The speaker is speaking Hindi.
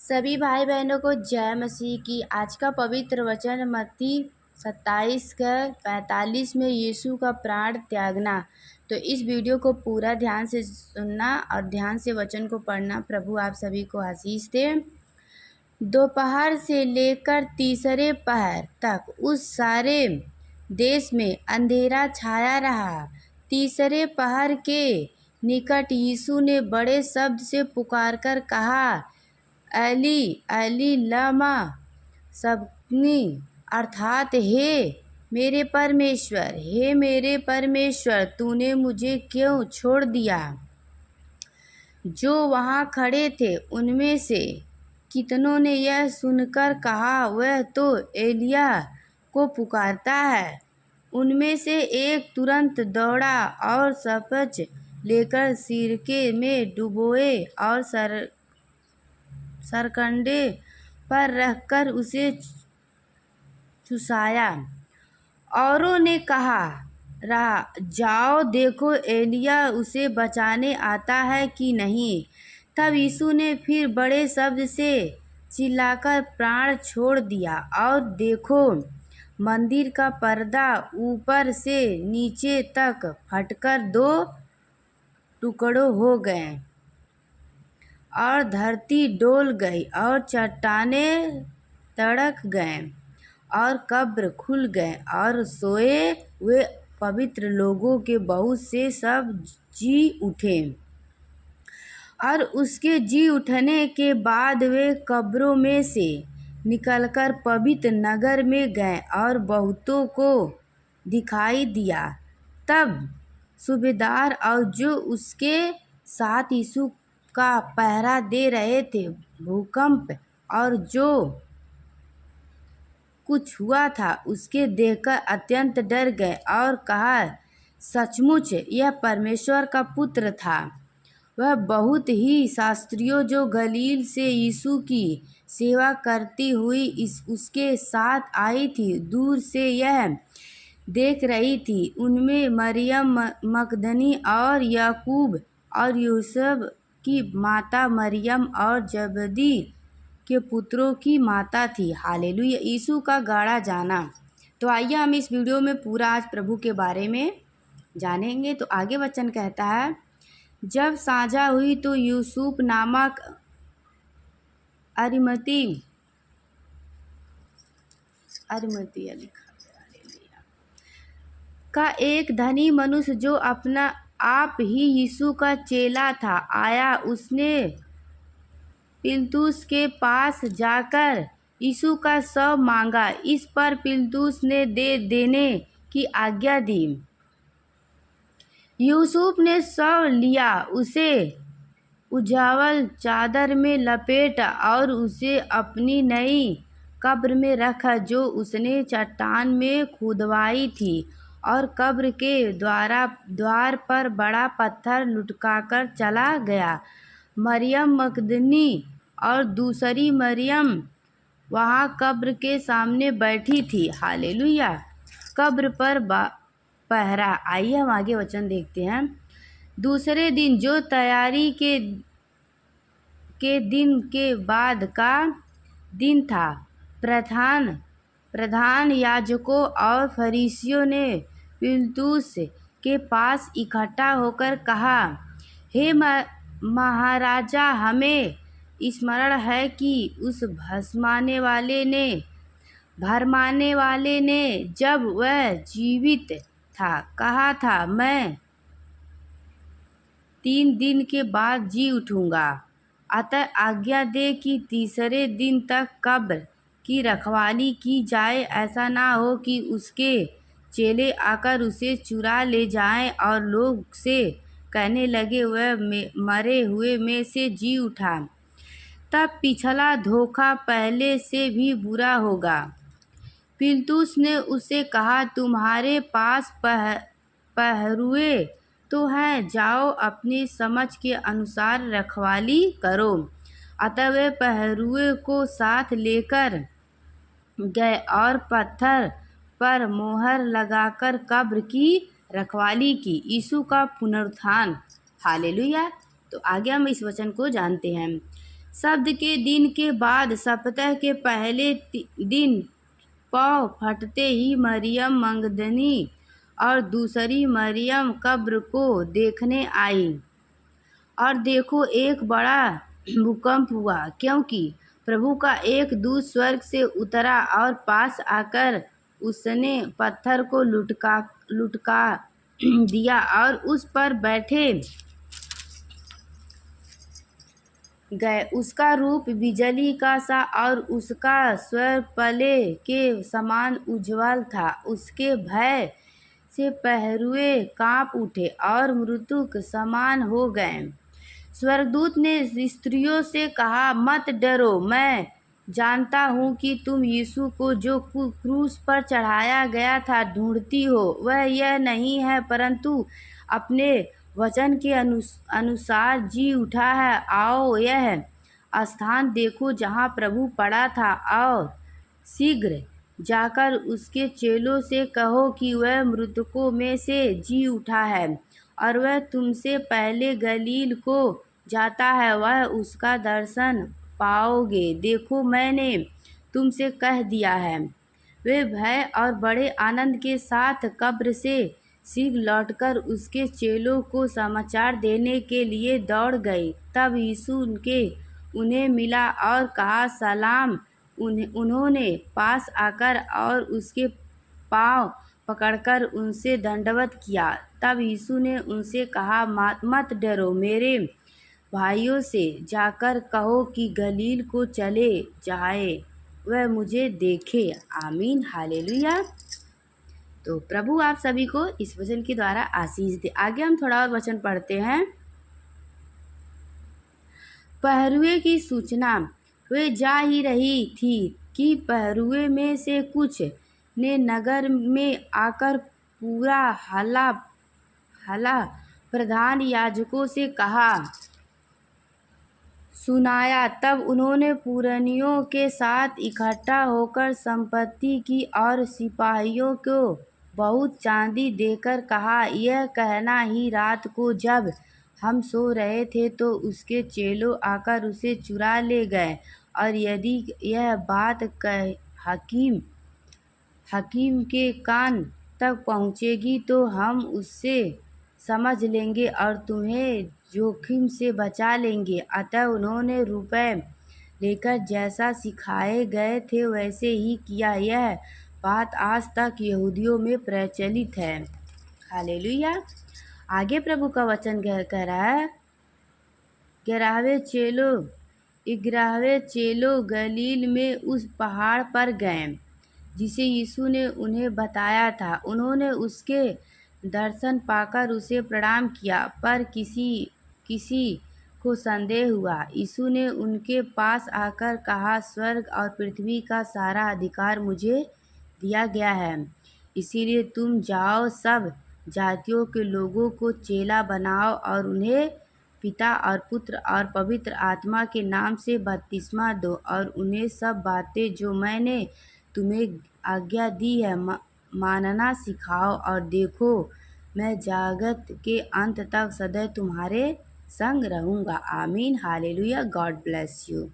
सभी भाई बहनों को जय मसीह की। आज का पवित्र वचन मत्ती 27:45 में यीशु का प्राण त्यागना। तो इस वीडियो को पूरा ध्यान से सुनना और ध्यान से वचन को पढ़ना। प्रभु आप सभी को आशीष दे। दोपहर से लेकर तीसरे पहर तक उस सारे देश में अंधेरा छाया रहा। तीसरे पहर के निकट यीशु ने बड़े शब्द से पुकारकर कहा, एली एली लमा सबक्तनी, अर्थात हे मेरे परमेश्वर तूने मुझे क्यों छोड़ दिया। जो वहाँ खड़े थे उनमें से कितनों ने यह सुनकर कहा, वह तो एलिया को पुकारता है। उनमें से एक तुरंत दौड़ा और सपच लेकर सिरके में डुबोए और सरकंडे पर रखकर उसे चुसाया। औरों ने कहा रहा, जाओ देखो एलिया उसे बचाने आता है कि नहीं। तब यीशु ने फिर बड़े शब्द से चिल्लाकर प्राण छोड़ दिया और देखो, मंदिर का पर्दा ऊपर से नीचे तक फटकर 2 टुकड़ों हो गए और धरती डोल गई और चट्टानें तड़क गए और कब्र खुल गए और सोए हुए पवित्र लोगों के बहुत से सब जी उठे। और उसके जी उठने के बाद वे कब्रों में से निकलकर पवित्र नगर में गए और बहुतों को दिखाई दिया। तब सूबेदार और जो उसके साथ यीशु का पहरा दे रहे थे भूकंप और जो कुछ हुआ था उसके देखकर अत्यंत डर गए और कहा, सचमुच यह परमेश्वर का पुत्र था। वह बहुत ही शास्त्रियों जो गलील से यीशु की सेवा करती हुई उसके साथ आई थी, दूर से यह देख रही थी। उनमें मरियम मगदली और याकूब और यूसुफ की माता मरियम और जबदी के पुत्रों की माता थी। हालेलुया। यीशु का गाड़ा जाना। तो आइए हम इस वीडियो में पूरा आज प्रभु के बारे में जानेंगे। तो आगे वचन कहता है, जब साँझ हुई तो यूसुफ नामक अरिमती का एक धनी मनुष्य जो अपना आप ही यीशु का चेला था आया। उसने पिलातुस के पास जाकर यीशु का शव मांगा। इस पर पिलातुस ने दे देने की आज्ञा दी। यूसुफ ने शव लिया, उसे उजावल चादर में लपेटा और उसे अपनी नई कब्र में रखा जो उसने चट्टान में खुदवाई थी, और कब्र के द्वार पर बड़ा पत्थर लुढ़काकर चला गया। मरियम मगदली और दूसरी मरियम वहाँ कब्र के सामने बैठी थी। हालेलुया। कब्र पर पहरा। आइए हम आगे वचन देखते हैं। दूसरे दिन जो तैयारी के दिन के बाद का दिन था, प्रधान याजकों और फरीसियों ने पिलातुस के पास इकट्ठा होकर कहा, हे महाराजा, हमें स्मरण है कि उस भरमाने वाले ने जब वह जीवित था कहा था, मैं 3 दिन के बाद जी उठूंगा। अतः आज्ञा दे कि तीसरे दिन तक कब्र की रखवाली की जाए, ऐसा ना हो कि उसके चेले आकर उसे चुरा ले जाएं और लोग से कहने लगे, वह मरे हुए में से जी उठा। तब पिछला धोखा पहले से भी बुरा होगा। पिलातुस ने उसे कहा, तुम्हारे पास पहरुए तो हैं, जाओ अपनी समझ के अनुसार रखवाली करो। अतः वे पहरुए को साथ लेकर गए और पत्थर पर मोहर लगाकर कब्र की रखवाली की। यीशु का पुनरुत्थान। हालेलुया। तो आगे हम इस वचन को जानते हैं। शब्द के दिन के बाद सप्ताह के पहले दिन पाँव फटते ही मरियम मगदनी और दूसरी मरियम कब्र को देखने आई। और देखो, एक बड़ा भूकंप हुआ, क्योंकि प्रभु का एक दूत स्वर्ग से उतरा और पास आकर उसने पत्थर को लुढ़का दिया और उस पर बैठे गए। उसका रूप बिजली का सा और उसका स्वर पले के समान उज्ज्वल था। उसके भय से पहरुए कांप उठे और मृत्यु समान हो गए। स्वर्गदूत ने स्त्रियों से कहा, मत डरो, मैं जानता हूँ कि तुम यीशु को जो क्रूस पर चढ़ाया गया था ढूंढती हो। वह यह नहीं है, परंतु अपने वचन के अनुसार जी उठा है। आओ यह स्थान देखो जहाँ प्रभु पड़ा था, और शीघ्र जाकर उसके चेलों से कहो कि वह मृतकों में से जी उठा है, और वह तुमसे पहले गलील को जाता है, वह उसका दर्शन पाओगे। देखो, मैंने तुमसे कह दिया है। वे भय और बड़े आनंद के साथ कब्र से शीघ्र लौटकर उसके चेलों को समाचार देने के लिए दौड़ गए। तब यीशु उन्हें मिला और कहा, सलाम। उन्होंने पास आकर और उसके पांव पकड़कर उनसे दंडवत किया। तब यीशु ने उनसे कहा, मत डरो, मेरे भाइयों से जाकर कहो कि गलील को चले जाए, वह मुझे देखे। आमीन, हालेलुया। तो प्रभु आप सभी को इस वचन के द्वारा आशीष दे। आगे हम थोड़ा और वचन पढ़ते हैं। पहरुए की सूचना। वे जा ही रही थी कि पहरुए में से कुछ ने नगर में आकर पूरा हल्ला प्रधान याजकों से कहा सुनाया। तब उन्होंने पुरनियों के साथ इकट्ठा होकर संपत्ति की और सिपाहियों को बहुत चांदी देकर कहा, यह कहना ही रात को जब हम सो रहे थे तो उसके चेलों आकर उसे चुरा ले गए। और यदि यह बात हकीम के कान तक पहुँचेगी तो हम उससे समझ लेंगे और तुम्हें जोखिम से बचा लेंगे। अतः उन्होंने रुपए लेकर जैसा सिखाए गए थे वैसे ही किया। यह बात आज तक यहूदियों में प्रचलित है। हालेलुया। आगे प्रभु का वचन कह रहा है, 11वें चेलों गलील में उस पहाड़ पर गए जिसे यीशु ने उन्हें बताया था। उन्होंने उसके दर्शन पाकर उसे प्रणाम किया, पर किसी को संदेह हुआ। यीशु ने उनके पास आकर कहा, स्वर्ग और पृथ्वी का सारा अधिकार मुझे दिया गया है, इसीलिए तुम जाओ, सब जातियों के लोगों को चेला बनाओ और उन्हें पिता और पुत्र और पवित्र आत्मा के नाम से बपतिस्मा दो, और उन्हें सब बातें जो मैंने तुम्हें आज्ञा दी है मानना सिखाओ। और देखो, मैं जगत के अंत तक सदैव तुम्हारे संग रहूँगा। आमीन, हालेलुया। God bless you.